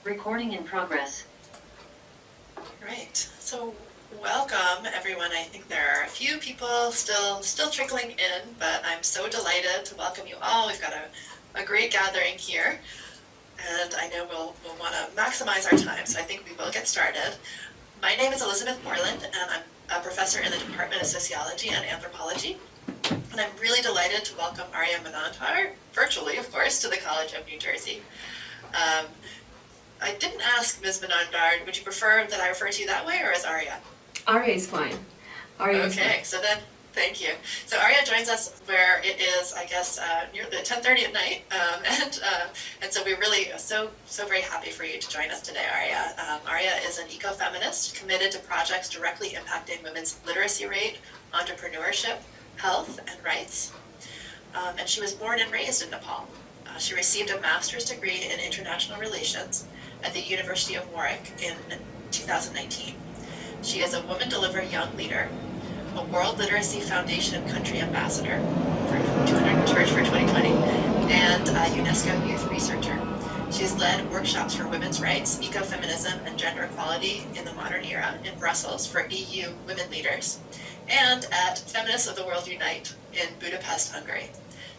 Recording in progress. Right. So welcome everyone. I think there are a few people still trickling in, but I'm so delighted to welcome you all. We've got a great gathering here, and I know we'll want to maximize our time, so I think we will get started. My name is Elizabeth Moreland, and I'm a professor in the Department of Sociology and Anthropology. And I'm really delighted to welcome Arya Manandhar, virtually, of course, to the College of New Jersey. I didn't ask Ms. Manandhar, would you prefer that I refer to you that way, or as Arya? Arya is fine. Arya is Okay, fine. so then, thank you. So Arya joins us where it is, I guess, near the 10:30 at night, and so we're really so very happy for you to join us today, Arya. Arya is an ecofeminist committed to projects directly impacting women's literacy rate, entrepreneurship, health, and rights. And she was born and raised in Nepal. She received a master's degree in international relations at the University of Warwick in 2019. She is a Women Deliver Young Leader, a World Literacy Foundation Country Ambassador for 200 Church for 2020, and a UNESCO Youth Researcher. She's led workshops for women's rights, ecofeminism, and gender equality in the modern era in Brussels for EU women leaders, and at Feminists of the World Unite in Budapest, Hungary.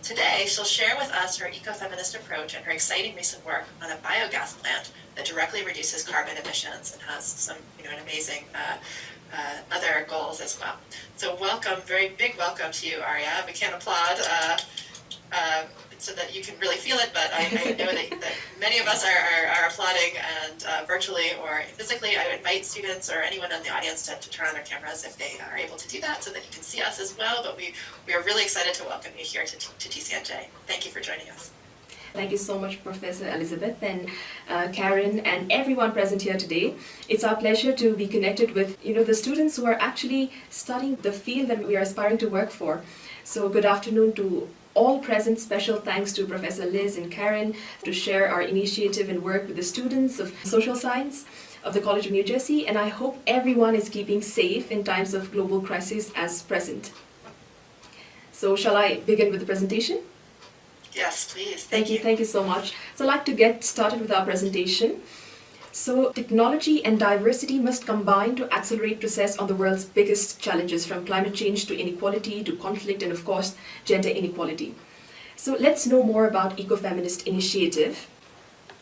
Today, she'll share with us her ecofeminist approach and her exciting recent work on a biogas plant that directly reduces carbon emissions and has some, an amazing other goals as well. So welcome, very big welcome to you, Arya. We can't applaud so that you can really feel it, but I know that many of us are applauding and virtually or physically. I would invite students or anyone in the audience to turn on their cameras if they are able to do that so that you can see us as well, but we are really excited to welcome you here to TCNJ. Thank you for joining us. Thank you so much, Professor Elizabeth and Karen and everyone present here today. It's our pleasure to be connected with the students who are actually studying the field that we are aspiring to work for. So good afternoon to all present. Special thanks to Professor Liz and Karen to share our initiative and work with the students of social science of the College of New Jersey, and I hope everyone is keeping safe in times of global crisis as present. So shall I begin with the presentation? Yes, please. Thank you so much. So I'd like to get started with our presentation. So technology and diversity must combine to accelerate process on the world's biggest challenges, from climate change to inequality to conflict and of course gender inequality. So let's know more about Ecofeminist Initiative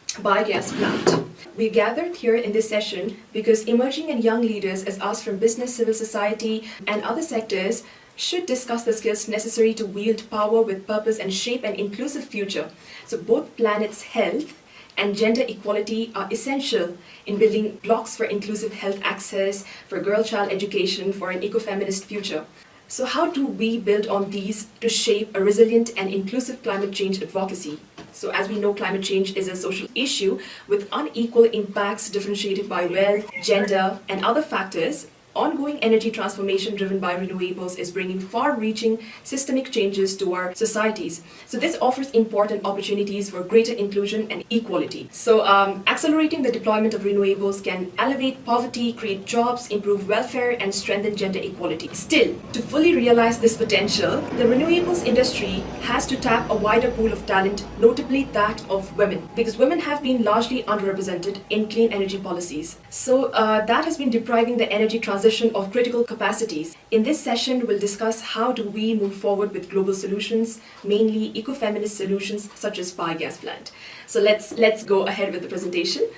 Biogas Plant. We gathered here in this session because emerging and young leaders as us from business, civil society and other sectors should discuss the skills necessary to wield power with purpose and shape an inclusive future. So both planet's health and gender equality are essential in building blocks for inclusive health access, for girl-child education, for an ecofeminist future. So how do we build on these to shape a resilient and inclusive climate change advocacy? So as we know, climate change is a social issue with unequal impacts differentiated by wealth, gender, and other factors. Ongoing energy transformation driven by renewables is bringing far-reaching systemic changes to our societies. So this offers important opportunities for greater inclusion and equality. So accelerating the deployment of renewables can elevate poverty, create jobs, improve welfare, and strengthen gender equality. Still, to fully realize this potential, the renewables industry has to tap a wider pool of talent, notably that of women, because women have been largely underrepresented in clean energy policies. So that has been depriving the energy transition of critical capacities. In this session, we'll discuss how do we move forward with global solutions, mainly ecofeminist solutions such as biogas plant. So let's go ahead with the presentation.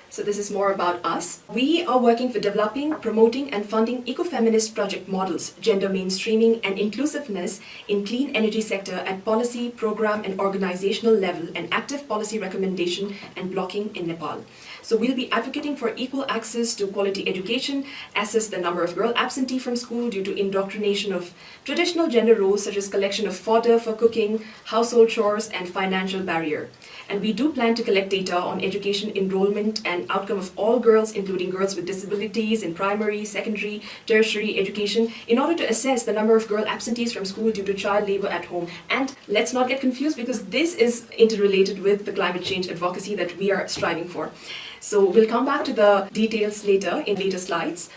So this is more about us. We are working for developing, promoting and funding ecofeminist project models, gender mainstreaming and inclusiveness in clean energy sector at policy, program and organizational level, and active policy recommendation and blocking in Nepal. So we'll be advocating for equal access to quality education, assess the number of girls absentee from school due to indoctrination of traditional gender roles such as collection of fodder for cooking, household chores and financial barrier. And we do plan to collect data on education enrollment and outcome of all girls, including girls with disabilities in primary, secondary, tertiary education, in order to assess the number of girl absentees from school due to child labor at home. And let's not get confused, because this is interrelated with the climate change advocacy that we are striving for. So we'll come back to the details later in later slides.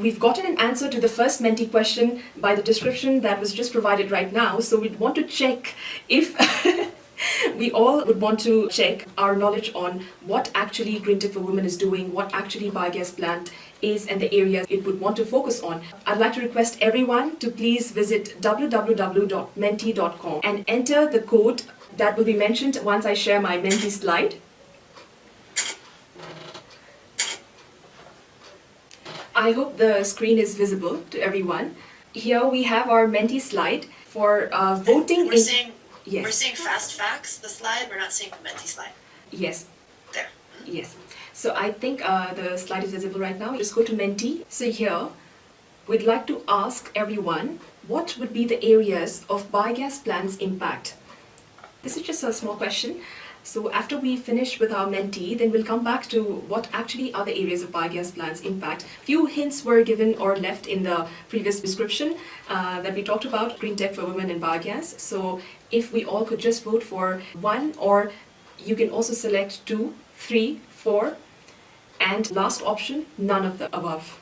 We've gotten an answer to the first Menti question by the description that was just provided right now. So we'd want to check if we all would want to check our knowledge on what actually Green Tech for Women is doing, what actually biogas plant is, and the areas it would want to focus on. I'd like to request everyone to please visit www.menti.com and enter the code that will be mentioned once I share my Menti slide. I hope the screen is visible to everyone. Here we have our Menti slide for voting. We're seeing Yes. Fast Facts, the slide. We're not seeing the Menti slide. Yes. There. Yes. So I think the slide is visible right now. Just go to Menti. So here, we'd like to ask everyone, what would be the areas of biogas plants' impact? This is just a small question. So after we finish with our Menti, then we'll come back to what actually are the areas of biogas plants' impact. Few hints were given or left in the previous description that we talked about Green Tech for Women and biogas. So if we all could just vote for one, or you can also select 2, 3, 4, and last option, none of the above.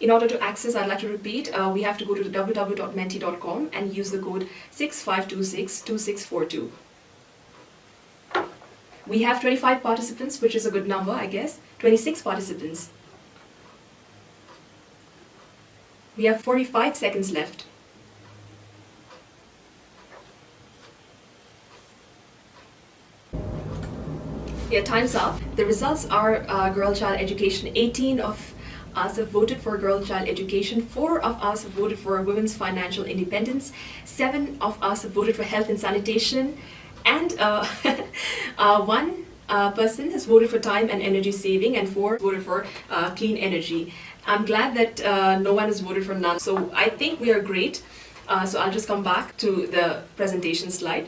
In order to access, I'd like to repeat, we have to go to www.menti.com and use the code 65262642. We have 25 participants, which is a good number, I guess. 26 participants. We have 45 seconds left. Yeah, time's up. The results are girl child education. 18 of us have voted for girl child education, 4 of us have voted for women's financial independence, 7 of us have voted for health and sanitation, and one person has voted for time and energy saving, and 4 voted for clean energy. I'm glad that no one has voted for none, so I think we are great. So I'll just come back to the presentation slide.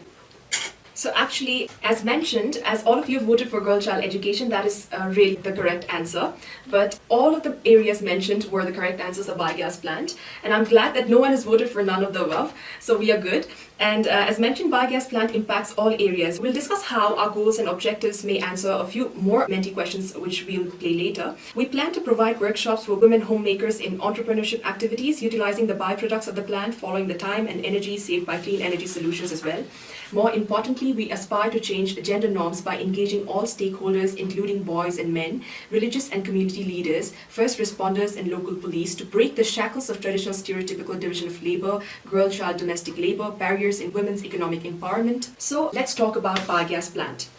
So actually, as mentioned, as all of you voted for girl child education, that is really the correct answer. But all of the areas mentioned were the correct answers of biogas plant. And I'm glad that no one has voted for none of the above. So we are good. And as mentioned, biogas plant impacts all areas. We'll discuss how our goals and objectives may answer a few more Menti questions, which we'll play later. We plan to provide workshops for women homemakers in entrepreneurship activities, utilizing the byproducts of the plant, following the time and energy saved by clean energy solutions as well. More importantly, we aspire to change gender norms by engaging all stakeholders, including boys and men, religious and community leaders, first responders and local police, to break the shackles of traditional stereotypical division of labor, girl-child domestic labor, barriers in women's economic empowerment. So let's talk about biogas plant.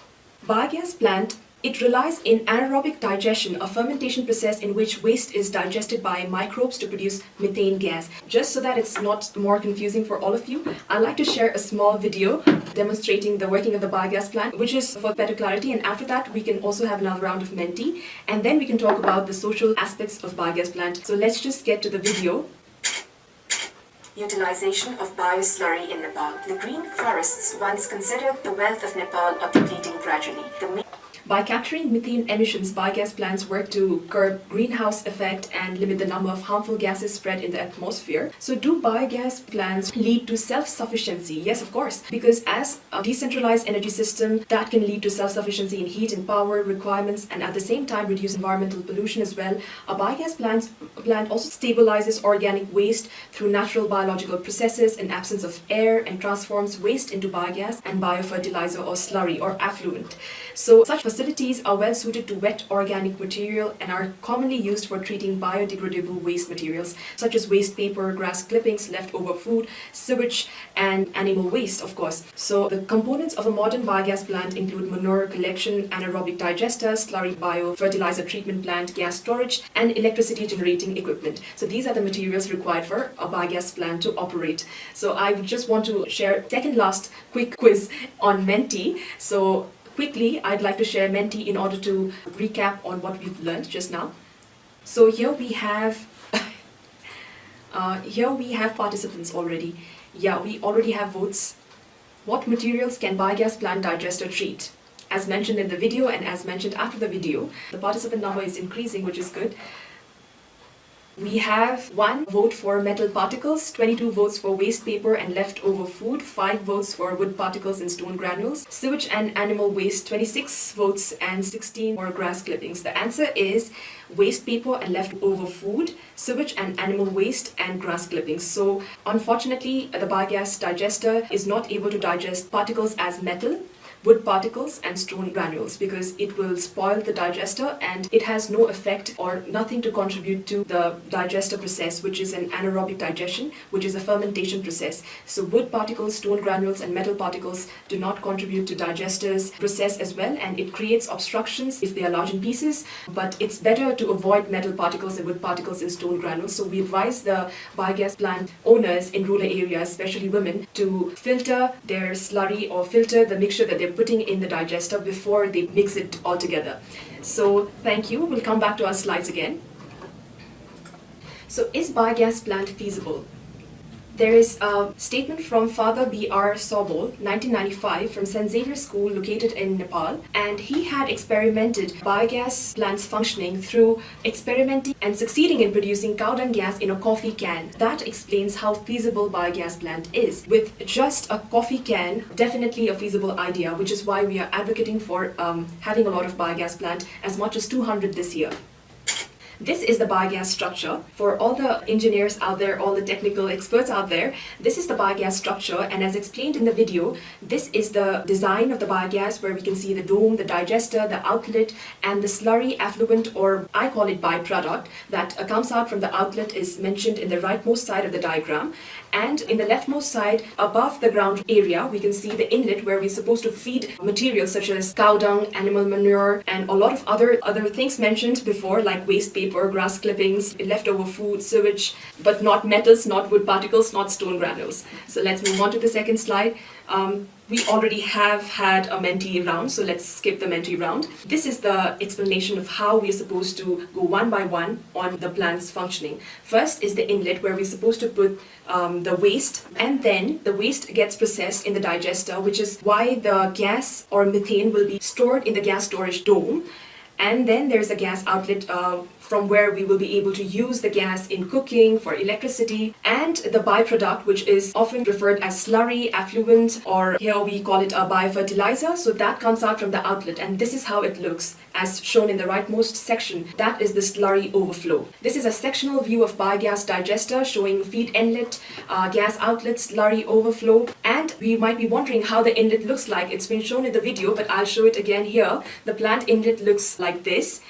Biogas plant, it relies in anaerobic digestion, a fermentation process in which waste is digested by microbes to produce methane gas. Just so that it's not more confusing for all of you, I'd like to share a small video demonstrating the working of the biogas plant, which is for better clarity, and after that we can also have another round of Menti, and then we can talk about the social aspects of biogas plant. So let's just get to the video. Utilization of bioslurry in Nepal. The green forests, once considered the wealth of Nepal, are depleting gradually. By capturing methane emissions, biogas plants work to curb greenhouse effect and limit the number of harmful gases spread in the atmosphere. So do biogas plants lead to self-sufficiency? Yes, of course, because as a decentralized energy system, that can lead to self-sufficiency in heat and power requirements, and at the same time reduce environmental pollution as well. A biogas plant also stabilizes organic waste through natural biological processes in absence of air, and transforms waste into biogas and biofertilizer or slurry or effluent. So such facilities are well suited to wet organic material and are commonly used for treating biodegradable waste materials such as waste paper, grass clippings, leftover food, sewage, and animal waste, of course. So the components of a modern biogas plant include manure collection, anaerobic digester, slurry biofertilizer treatment plant, gas storage, and electricity generating equipment. So these are the materials required for a biogas plant to operate. So I just want to share second last quick quiz on Menti. So quickly, I'd like to share Menti in order to recap on what we've learned just now. So here we have participants already. Yeah, we already have votes. What materials can biogas plant digester treat? As mentioned in the video and as mentioned after the video, the participant number is increasing, which is good. We have 1 vote for metal particles, 22 votes for waste paper and leftover food, 5 votes for wood particles and stone granules, sewage and animal waste, 26 votes and 16 for grass clippings. The answer is waste paper and leftover food, sewage and animal waste, and grass clippings. So unfortunately, the biogas digester is not able to digest particles as metal, wood particles and stone granules, because it will spoil the digester and it has no effect or nothing to contribute to the digester process, which is an anaerobic digestion, which is a fermentation process. So wood particles, stone granules and metal particles do not contribute to digester's process as well, and it creates obstructions if they are large in pieces, but it's better to avoid metal particles and wood particles and stone granules. So we advise the biogas plant owners in rural areas, especially women, to filter their slurry or filter the mixture that they're putting in the digester before they mix it all together. So thank you. We'll come back to our slides again. So is biogas plant feasible? There is a statement from Father B.R. Sobol, 1995, from St. Xavier School located in Nepal, and he had experimented biogas plants functioning through experimenting and succeeding in producing cow dung gas in a coffee can. That explains how feasible biogas plant is. With just a coffee can, definitely a feasible idea, which is why we are advocating for having a lot of biogas plant, as much as 200 this year. This is the biogas structure. For all the engineers out there, all the technical experts out there, this is the biogas structure, and as explained in the video, this is the design of the biogas, where we can see the dome, the digester, the outlet, and the slurry effluent, or I call it byproduct, that comes out from the outlet is mentioned in the rightmost side of the diagram. And in the leftmost side, above the ground area, we can see the inlet where we're supposed to feed materials such as cow dung, animal manure, and a lot of other things mentioned before, like waste paper, grass clippings, leftover food, sewage, but not metals, not wood particles, not stone granules. So let's move on to the second slide. We already have had a Menti round, so let's skip the Menti round. This is the explanation of how we're supposed to go one by one on the plant's functioning. First is the inlet, where we're supposed to put the waste, and then the waste gets processed in the digester, which is why the gas or methane will be stored in the gas storage dome. And then there's a gas outlet from where we will be able to use the gas in cooking, for electricity, and the byproduct, which is often referred as slurry, effluent, or here we call it a biofertilizer. So that comes out from the outlet, and this is how it looks, as shown in the rightmost section. That is the slurry overflow. This is a sectional view of biogas digester showing feed inlet, gas outlet, slurry overflow, and we might be wondering how the inlet looks like. It's been shown in the video, but I'll show it again here. The plant inlet looks like this.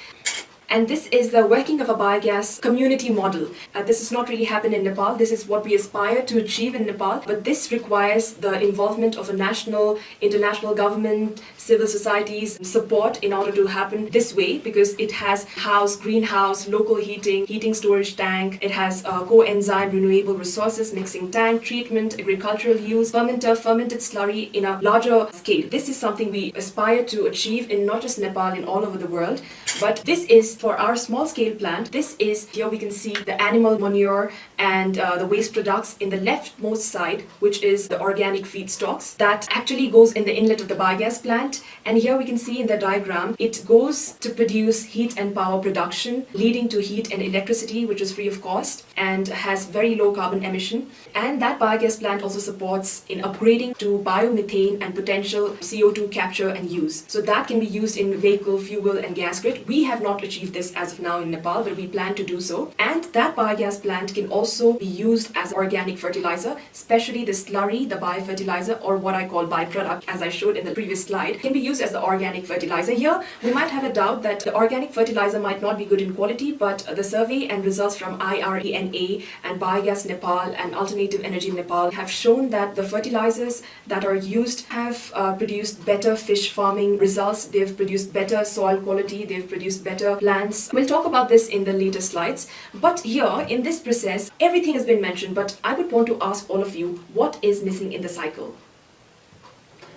And this is the working of a biogas community model. This has not really happened in Nepal. This is what we aspire to achieve in Nepal. But this requires the involvement of a national, international government, civil societies support in order to happen this way, because it has house, greenhouse, local heating storage tank. It has coenzyme renewable resources, mixing tank, treatment, agricultural use, fermenter, fermented slurry in a larger scale. This is something we aspire to achieve in not just Nepal, in all over the world. But this is for our small scale plant. This is, here we can see the animal manure and the waste products in the leftmost side, which is the organic feedstocks that actually goes in the inlet of the biogas plant. And here we can see in the diagram, it goes to produce heat and power production, leading to heat and electricity, which is free of cost and has very low carbon emission. And that biogas plant also supports in upgrading to biomethane and potential CO2 capture and use. So that can be used in vehicle, fuel and gas grid. We have not achieved this as of now in Nepal, but we plan to do so. And that biogas plant can also be used as organic fertilizer, especially the slurry, the biofertilizer, or what I call byproduct, as I showed in the previous slide, can be used as the organic fertilizer. Here, we might have a doubt that the organic fertilizer might not be good in quality, but the survey and results from IRENA and Biogas Nepal and Alternative Energy Nepal have shown that the fertilizers that are used have produced better fish farming results. They've produced better soil quality. They've produced better plants. We'll talk about this in the later slides. But here, in this process, everything has been mentioned, but I would want to ask all of you, what is missing in the cycle?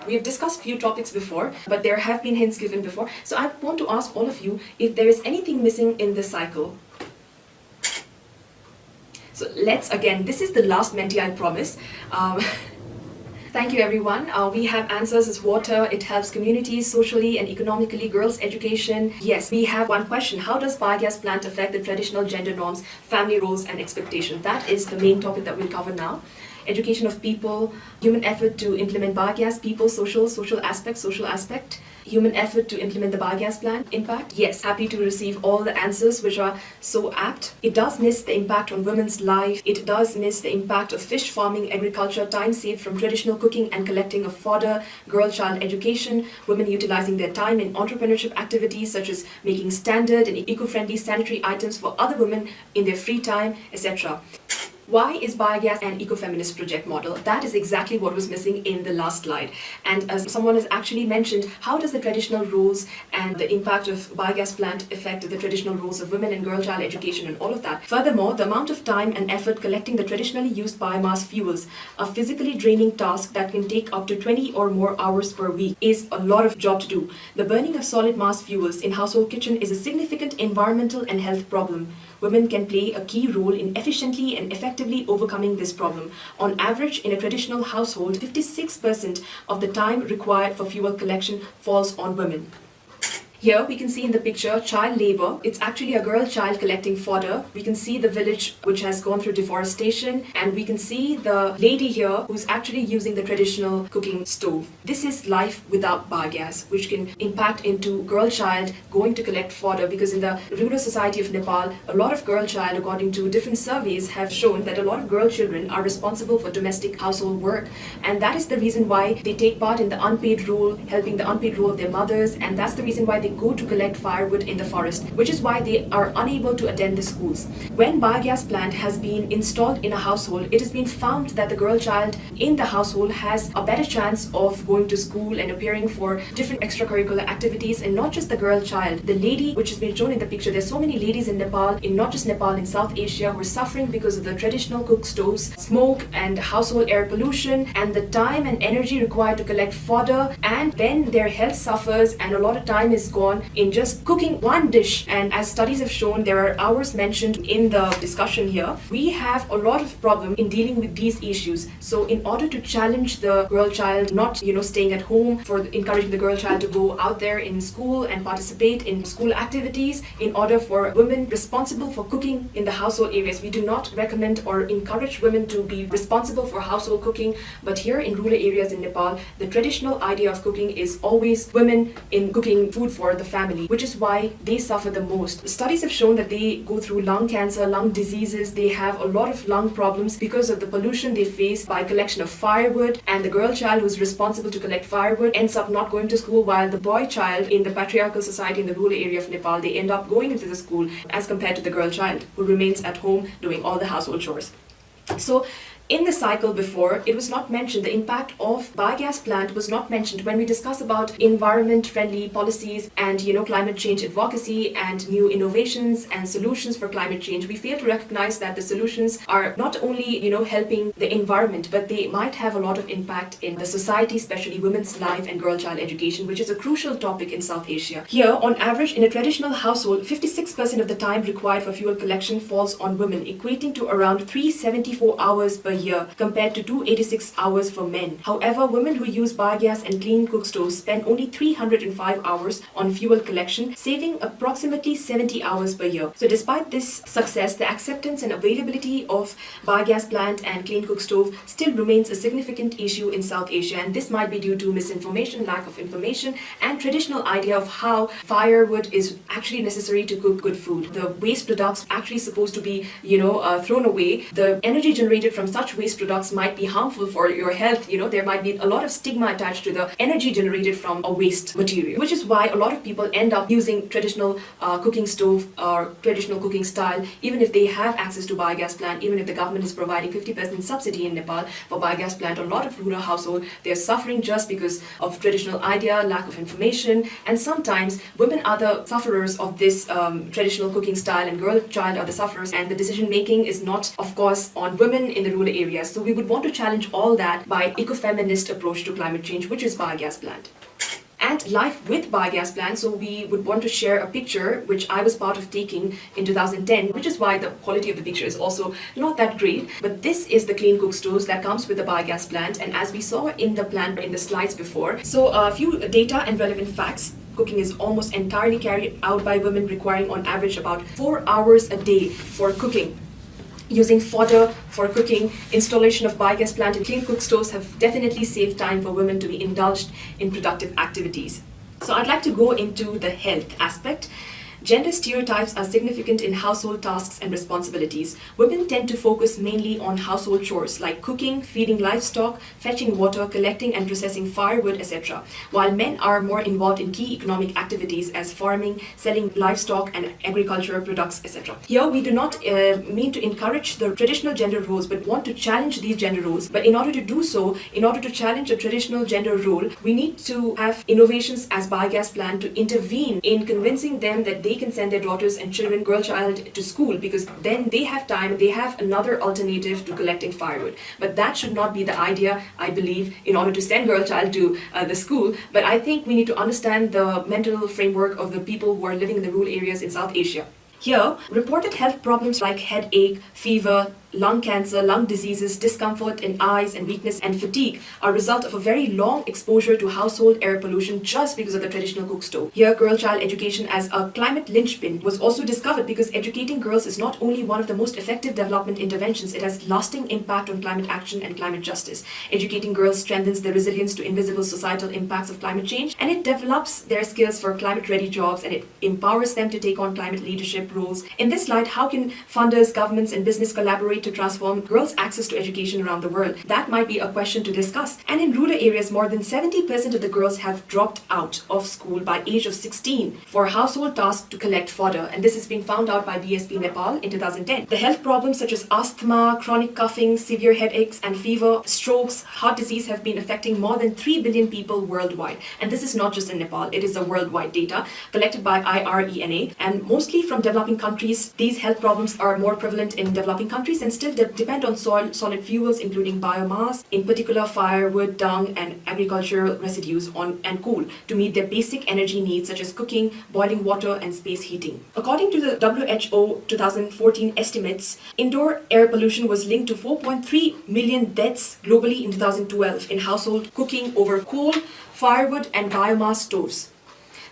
We have discussed few topics before, but there have been hints given before. So I want to ask all of you if there is anything missing in the cycle. So let's, again, this is the last Menti, I promise. Thank you, everyone. We have answers as water. It helps communities socially and economically, girls' education. Yes, we have one question. How does biogas plant affect the traditional gender norms, family roles, and expectations? That is the main topic that we'll cover now. Education of people, human effort to implement biogas, people, social aspect, human effort to implement the biogas plant, impact. Yes, happy to receive all the answers which are so apt. It does miss the impact on women's life. It does miss the impact of fish farming, agriculture, time saved from traditional cooking and collecting of fodder, girl-child education, women utilizing their time in entrepreneurship activities such as making standard and eco-friendly sanitary items for other women in their free time, etc. Why is biogas an ecofeminist project model? That is exactly what was missing in the last slide. And as someone has actually mentioned, how does the traditional roles and the impact of biogas plant affect the traditional roles of women and girl-child education and all of that? Furthermore, the amount of time and effort collecting the traditionally used biomass fuels, a physically draining task that can take up to 20 or more hours per week, is a lot of job to do. The burning of solid mass fuels in household kitchen is a significant environmental and health problem. Women can play a key role in efficiently and effectively overcoming this problem. On average, in a traditional household, 56% of the time required for fuel collection falls on women. Here we can see in the picture child labor. It's actually a girl child collecting fodder. We can see the village which has gone through deforestation, and we can see the lady here who's actually using the traditional cooking stove. This is life without biogas, which can impact into girl child going to collect fodder, because in the rural society of Nepal, a lot of girl child, according to different surveys, have shown that a lot of girl children are responsible for domestic household work, and that is the reason why they take part in the unpaid role, helping the unpaid role of their mothers, and that's the reason why they go to collect firewood in the forest, which is why they are unable to attend the schools. When biogas plant has been installed in a household, it has been found that the girl child in the household has a better chance of going to school and appearing for different extracurricular activities, and not just the girl child. The lady which has been shown in the picture, there's so many ladies in Nepal, in not just Nepal, in South Asia, who are suffering because of the traditional cook stoves, smoke and household air pollution, and the time and energy required to collect fodder, and then their health suffers, and a lot of time is gone in just cooking one dish. And as studies have shown, there are hours mentioned in the discussion here. We have a lot of problem in dealing with these issues. So in order to challenge the girl child not staying at home, for encouraging the girl child to go out there in school and participate in school activities, in order for women responsible for cooking in the household areas, we do not recommend or encourage women to be responsible for household cooking. But here in rural areas in Nepal, the traditional idea of cooking is always women in cooking food for the family, which is why they suffer the most. Studies have shown that they go through lung cancer, lung diseases, they have a lot of lung problems because of the pollution they face by collection of firewood, and the girl child who's responsible to collect firewood ends up not going to school, while the boy child in the patriarchal society in the rural area of Nepal, they end up going into the school as compared to the girl child who remains at home doing all the household chores. So in the cycle before, it was not mentioned, the impact of biogas plant was not mentioned when we discuss about environment-friendly policies and climate change advocacy and new innovations and solutions for climate change. We fail to recognize that the solutions are not only helping the environment, but they might have a lot of impact in the society, especially women's life and girl-child education, which is a crucial topic in South Asia. Here, on average, in a traditional household, 56% of the time required for fuel collection falls on women, equating to around 374 hours per year compared to 286 hours for men. However, women who use biogas and clean cook stoves spend only 305 hours on fuel collection, saving approximately 70 hours per year. So despite this success, the acceptance and availability of biogas plant and clean cook stove still remains a significant issue in South Asia, and this might be due to misinformation, lack of information, and traditional idea of how firewood is actually necessary to cook good food. The waste products actually supposed to be thrown away. The energy generated from such waste products might be harmful for your health. There might be a lot of stigma attached to the energy generated from a waste material, which is why a lot of people end up using traditional cooking stove or traditional cooking style, even if they have access to biogas plant, even if the government is providing 50% subsidy in Nepal for biogas plant. A lot of rural households, they're suffering just because of traditional idea, lack of information, and sometimes women are the sufferers of this traditional cooking style, and girl child are the sufferers, and the decision making is not, of course, on women in the rural areas. So we would want to challenge all that by ecofeminist approach to climate change, which is biogas plant. and life with biogas plants. So we would want to share a picture which I was part of taking in 2010, which is why the quality of the picture is also not that great. But this is the clean cook stoves that comes with the biogas plant, and as we saw in the plant in the slides before. So a few data and relevant facts. Cooking is almost entirely carried out by women, requiring on average about 4 hours a day for cooking. Using fodder for cooking, installation of biogas plant and clean cook stoves have definitely saved time for women to be indulged in productive activities. So I'd like to go into the health aspect. Gender stereotypes are significant in household tasks and responsibilities. Women tend to focus mainly on household chores like cooking, feeding livestock, fetching water, collecting and processing firewood, etc., while men are more involved in key economic activities as farming, selling livestock and agricultural products, etc. Here we do not mean to encourage the traditional gender roles, but want to challenge these gender roles. But in order to do so, in order to challenge a traditional gender role, we need to have innovations as biogas plant to intervene in convincing them that they can send their daughters and children, girl child, to school, because then they have time, they have another alternative to collecting firewood. But that should not be the idea, I believe, in order to send girl child to the school. But I think we need to understand the mental framework of the people who are living in the rural areas in South Asia. Here, reported health problems like headache, fever, lung cancer, lung diseases, discomfort in eyes and weakness and fatigue are a result of a very long exposure to household air pollution just because of the traditional cook stove. Here, girl child education as a climate linchpin was also discovered because educating girls is not only one of the most effective development interventions, it has lasting impact on climate action and climate justice. Educating girls strengthens their resilience to invisible societal impacts of climate change, and it develops their skills for climate-ready jobs, and it empowers them to take on climate leadership roles. In this light, how can funders, governments, and business collaborate to transform girls' access to education around the world? That might be a question to discuss. And in rural areas, more than 70% of the girls have dropped out of school by age of 16 for household tasks to collect fodder. And this has been found out by BSP Nepal in 2010. The health problems such as asthma, chronic coughing, severe headaches and fever, strokes, heart disease have been affecting more than 3 billion people worldwide. And this is not just in Nepal, it is a worldwide data collected by IRENA. And mostly from developing countries, these health problems are more prevalent in developing countries and still depend on solid fuels, including biomass, in particular firewood, dung, and agricultural residues and coal, to meet their basic energy needs such as cooking, boiling water, and space heating. According to the WHO 2014 estimates, indoor air pollution was linked to 4.3 million deaths globally in 2012 in household cooking over coal, firewood, and biomass stoves.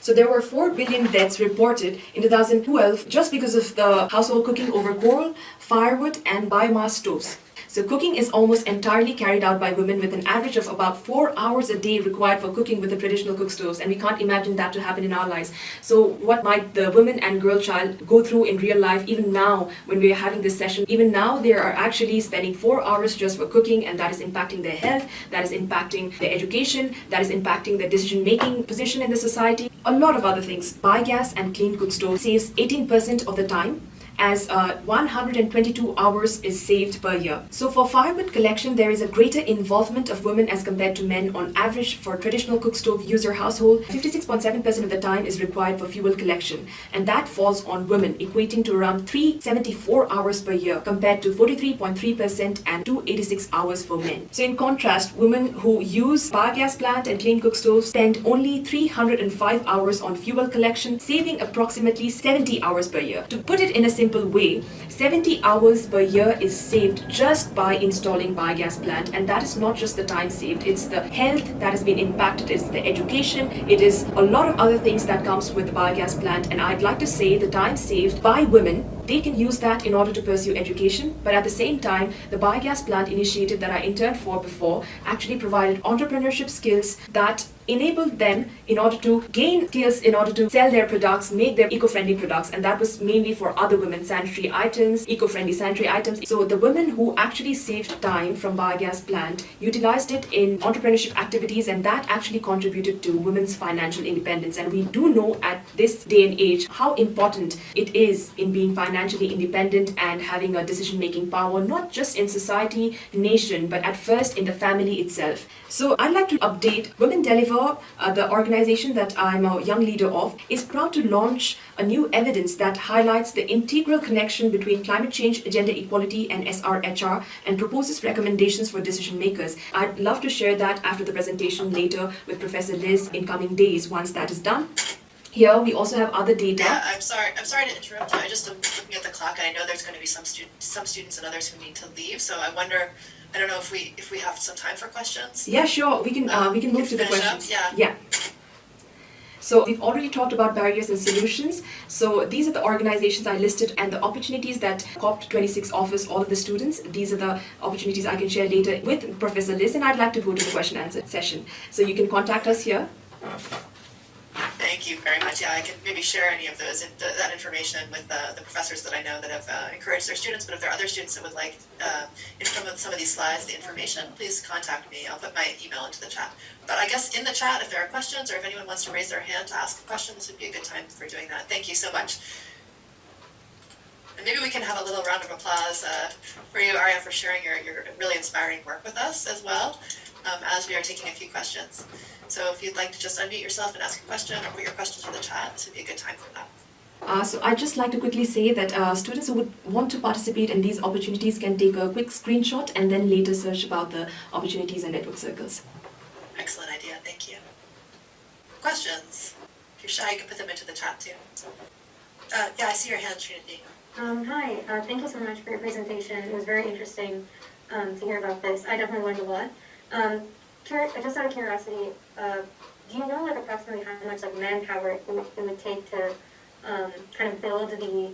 So there were 4 billion deaths reported in 2012 just because of the household cooking over coal, firewood, and biomass stoves. So cooking is almost entirely carried out by women with an average of about 4 hours a day required for cooking with the traditional cook stoves, and we can't imagine that to happen in our lives. So what might the women and girl child go through in real life even now when we are having this session? Even now they are actually spending 4 hours just for cooking, and that is impacting their health, that is impacting their education, that is impacting their decision-making position in the society. A lot of other things. Biogas and clean cook stove saves 18% of the time, as 122 hours is saved per year. So for firewood collection, there is a greater involvement of women as compared to men. On average, for traditional cook stove user household, 56.7% of the time is required for fuel collection, and that falls on women, equating to around 374 hours per year compared to 43.3% and 286 hours for men. So in contrast, women who use biogas plant and clean cook stoves spend only 305 hours on fuel collection, saving approximately 70 hours per year. To put it in a simple way, 70 hours per year is saved just by installing biogas plant, and that is not just the time saved, it's the health that has been impacted, it's the education, it is a lot of other things that comes with the biogas plant. And I'd like to say the time saved by women, they can use that in order to pursue education, but at the same time, the biogas plant initiative that I interned for before actually provided entrepreneurship skills that enabled them in order to gain skills in order to sell their products, make their eco-friendly products, and that was mainly for other women, sanitary items, eco-friendly sanitary items. So the women who actually saved time from biogas plant utilized it in entrepreneurship activities, and that actually contributed to women's financial independence. And we do know at this day and age how important it is in being financially financially independent and having a decision-making power, not just in society, nation, but at first in the family itself. So I'd like to update Women Deliver, the organization that I'm a young leader of, is proud to launch a new evidence that highlights the integral connection between climate change, gender equality, and SRHR, and proposes recommendations for decision makers. I'd love to share that after the presentation later with Professor Liz in coming days once that is done. Here we also have other data. Yeah, I'm sorry to interrupt you. I just am looking at the clock, and I know there's going to be some students and others who need to leave. So I wonder, I don't know if we have some time for questions. Yeah, sure. We can move to the finish up, questions. yeah. So we've already talked about barriers and solutions. So these are the organizations I listed and the opportunities that COP26 offers all of the students. These are the opportunities I can share later with Professor Liz, and I'd like to go to the question and answer session. So you can contact us here. Thank you very much. Yeah, I can maybe share any of that information with the professors that I know that have encouraged their students. But if there are other students that would like some of these slides, the information, please contact me. I'll put my email into the chat. But I guess in the chat, if there are questions or if anyone wants to raise their hand to ask a question, this would be a good time for doing that. Thank you so much. And maybe we can have a little round of applause for you, Arya, for sharing your really inspiring work with us as well, as we are taking a few questions. So if you'd like to just unmute yourself and ask a question or put your questions in the chat, this would be a good time for that. So I'd just like to quickly say that students who would want to participate in these opportunities can take a quick screenshot and then later search about the opportunities and network circles. Excellent idea, thank you. Questions? If you're shy, you can put them into the chat too. Yeah, I see your hand, Trinity. Hi, thank you so much for your presentation. It was very interesting to hear about this. I definitely learned a lot. Just out of curiosity, do you know like approximately how much like manpower it would take to kind of build the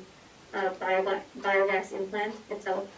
biogas implant itself?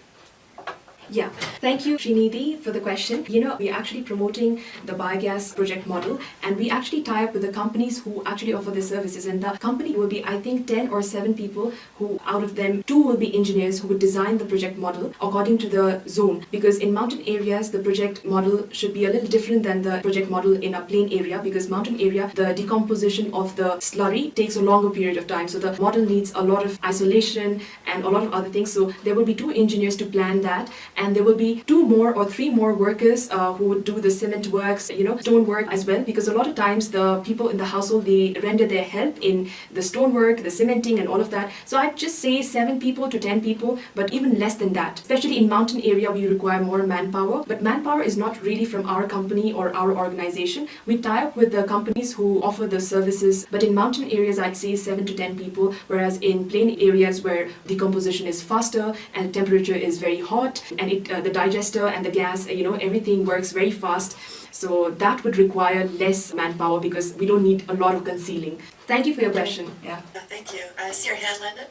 Yeah, thank you, Srinidhi, for the question. You know, we're actually promoting the biogas project model, and we actually tie up with the companies who actually offer the services. And the company will be, I think, 10 or 7 people who, out of them, 2 will be engineers who would design the project model according to the zone. Because in mountain areas, the project model should be a little different than the project model in a plain area, because mountain area, the decomposition of the slurry takes a longer period of time. So the model needs a lot of isolation and a lot of other things. So there will be 2 engineers to plan that. And there will be 2 more or 3 more workers who would do the cement works, stone work as well, because a lot of times the people in the household, they render their help in the stone work, the cementing and all of that. So I'd just say 7 people to 10 people, but even less than that. Especially in mountain area, we require more manpower, but manpower is not really from our company or our organization. We tie up with the companies who offer the services, but in mountain areas, I'd say 7 to 10 people, whereas in plain areas where decomposition is faster and temperature is very hot, and the digester and the gas, everything works very fast. So that would require less manpower because we don't need a lot of concealing. Thank you for your question. Yeah. Thank you. I see your hand, Landon.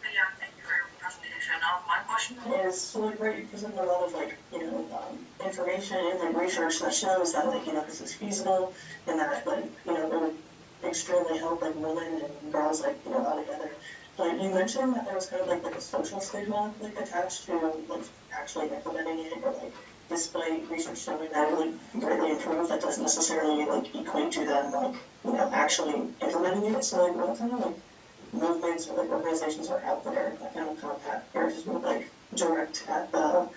Yeah, thank you for your presentation. My question is, so right, you presented a lot of information and research that shows that this is feasible and that it would extremely help women and girls all together. But you mentioned that there was kind of like a social stigma attached to actually implementing it, or despite research showing that it would greatly improve, that doesn't necessarily equate to them actually implementing it. So what kind of movements or organizations are out there that kind of combat or just direct at the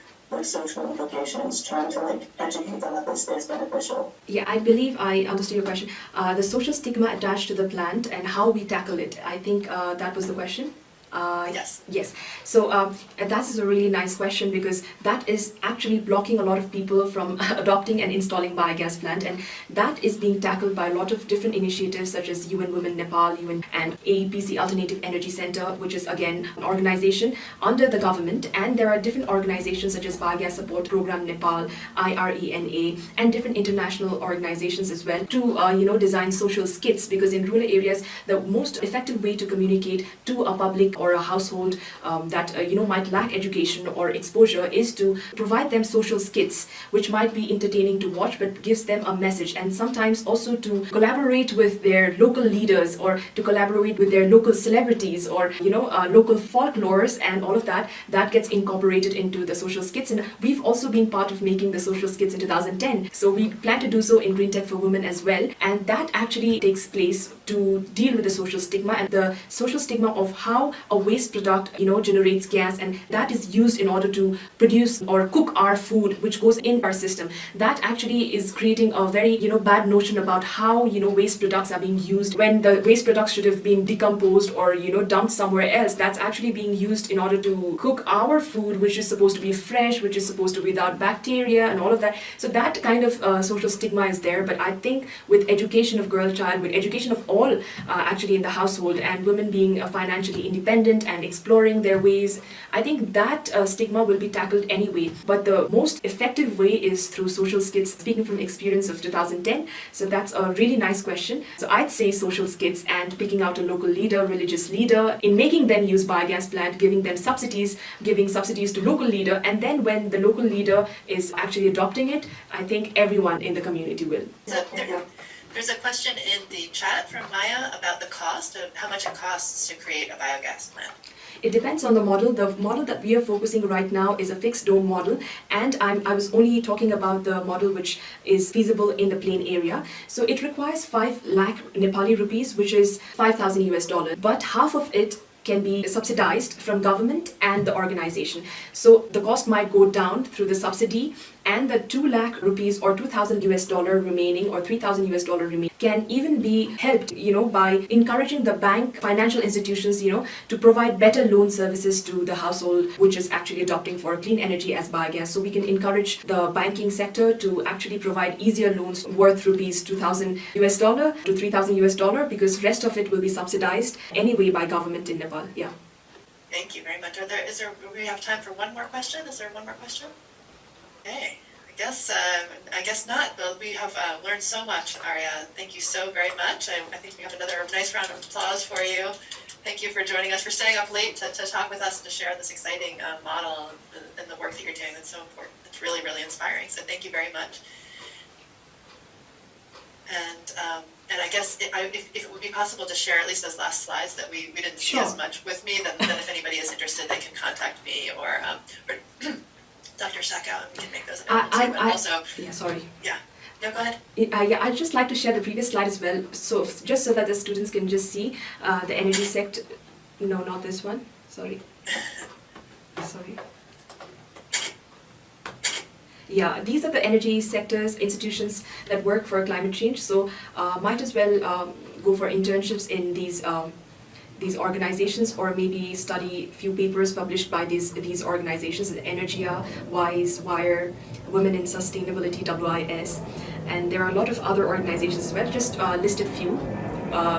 social implications, trying to educate them that this is beneficial? Yeah, I believe I understood your question. The social stigma attached to the plant and how we tackle it. I think that was the question. Yes. Yes. So that is a really nice question, because that is actually blocking a lot of people from adopting and installing biogas plant, and that is being tackled by a lot of different initiatives such as UN Women Nepal, UN and AEPC Alternative Energy Center, which is again an organization under the government, and there are different organizations such as Biogas Support Program Nepal, IRENA, and different international organizations as well to design social skits, because in rural areas the most effective way to communicate to a public or a household that might lack education or exposure is to provide them social skits, which might be entertaining to watch but gives them a message, and sometimes also to collaborate with their local leaders or to collaborate with their local celebrities or local folklores, and all of that gets incorporated into the social skits. And we've also been part of making the social skits in 2010, so we plan to do so in Green Tech for Women as well, and that actually takes place to deal with the social stigma and the social stigma of how a waste product, generates gas, and that is used in order to produce or cook our food, which goes in our system. That actually is creating a very, bad notion about how, waste products are being used when the waste products should have been decomposed or, dumped somewhere else. That's actually being used in order to cook our food, which is supposed to be fresh, which is supposed to be without bacteria and all of that. So that kind of social stigma is there. But I think with education of girl child, with education of all actually in the household, and women being financially independent and exploring their ways, I think that stigma will be tackled anyway. But the most effective way is through social skits, speaking from experience of 2010. So that's a really nice question. So I'd say social skits and picking out a local leader, religious leader, in making them use biogas plant, giving them subsidies, giving subsidies to local leader, and then when the local leader is actually adopting it, I think everyone in the community will. So there's a question in the chat from Maya about the cost of how much it costs to create a biogas plant. It depends on the model. The model that we are focusing right now is a fixed dome model, and I was only talking about the model which is feasible in the plain area. So it requires 5 lakh Nepali rupees, which is $5,000 US, but half of it can be subsidized from government and the organization. So the cost might go down through the subsidy, and the 2 lakh rupees or $2,000 US remaining or $3,000 US remaining can even be helped, by encouraging the bank, financial institutions, to provide better loan services to the household, which is actually adopting for clean energy as biogas. So we can encourage the banking sector to actually provide easier loans worth rupees $2,000 US to $3,000 US, because rest of it will be subsidized anyway by government in Nepal. Yeah. Thank you very much. Do we have time for one more question? Is there one more question? Okay, I guess not, but we have learned so much, Arya. Thank you so very much. I think we have another nice round of applause for you. Thank you for joining us, for staying up late to talk with us and to share this exciting model and the work that you're doing. That's so important. It's really, really inspiring. So thank you very much. And I guess if it would be possible to share at least those last slides that we didn't see as much with me, then if anybody is interested, they can contact me or Dr. Shaka, and we can make those available. No, go ahead. I'd just like to share the previous slide as well, so just so that the students can just see the energy sector. No, not this one. Sorry. Yeah, these are the energy sectors, institutions that work for climate change. So might as well go for internships in these organizations, or maybe study a few papers published by these organizations: Energia, WISE, WIRE, Women in Sustainability, WIS, and there are a lot of other organizations as well. Just listed few.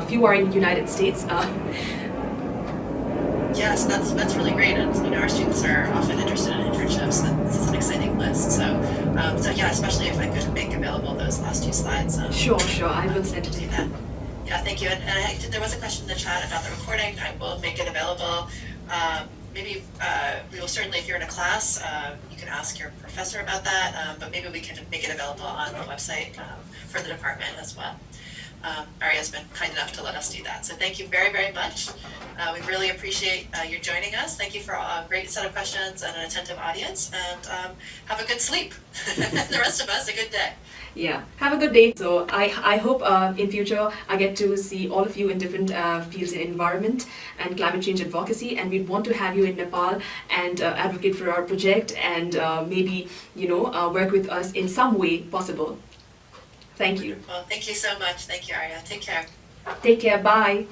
Few are in the United States. Yes, that's really great, and our students are often interested in internships. This is an exciting list. So yeah, especially if I could make available those last 2 slides. Sure, I will send it to you. Yeah, thank you. And there was a question in the chat about the recording. I will make it available. Maybe we will certainly, if you're in a class, you can ask your professor about that. But maybe we can make it available on the website for the department as well. Arya's been kind enough to let us do that. So thank you very, very much. We really appreciate you joining us. Thank you for a great set of questions and an attentive audience. And have a good sleep. The rest of us, a good day. Yeah, have a good day. So I hope in future I get to see all of you in different fields in environment and climate change advocacy, and we'd want to have you in Nepal and advocate for our project and maybe work with us in some way possible. Thank you. Well, thank you so much. Thank you, Arya. Take care. Take care. Bye.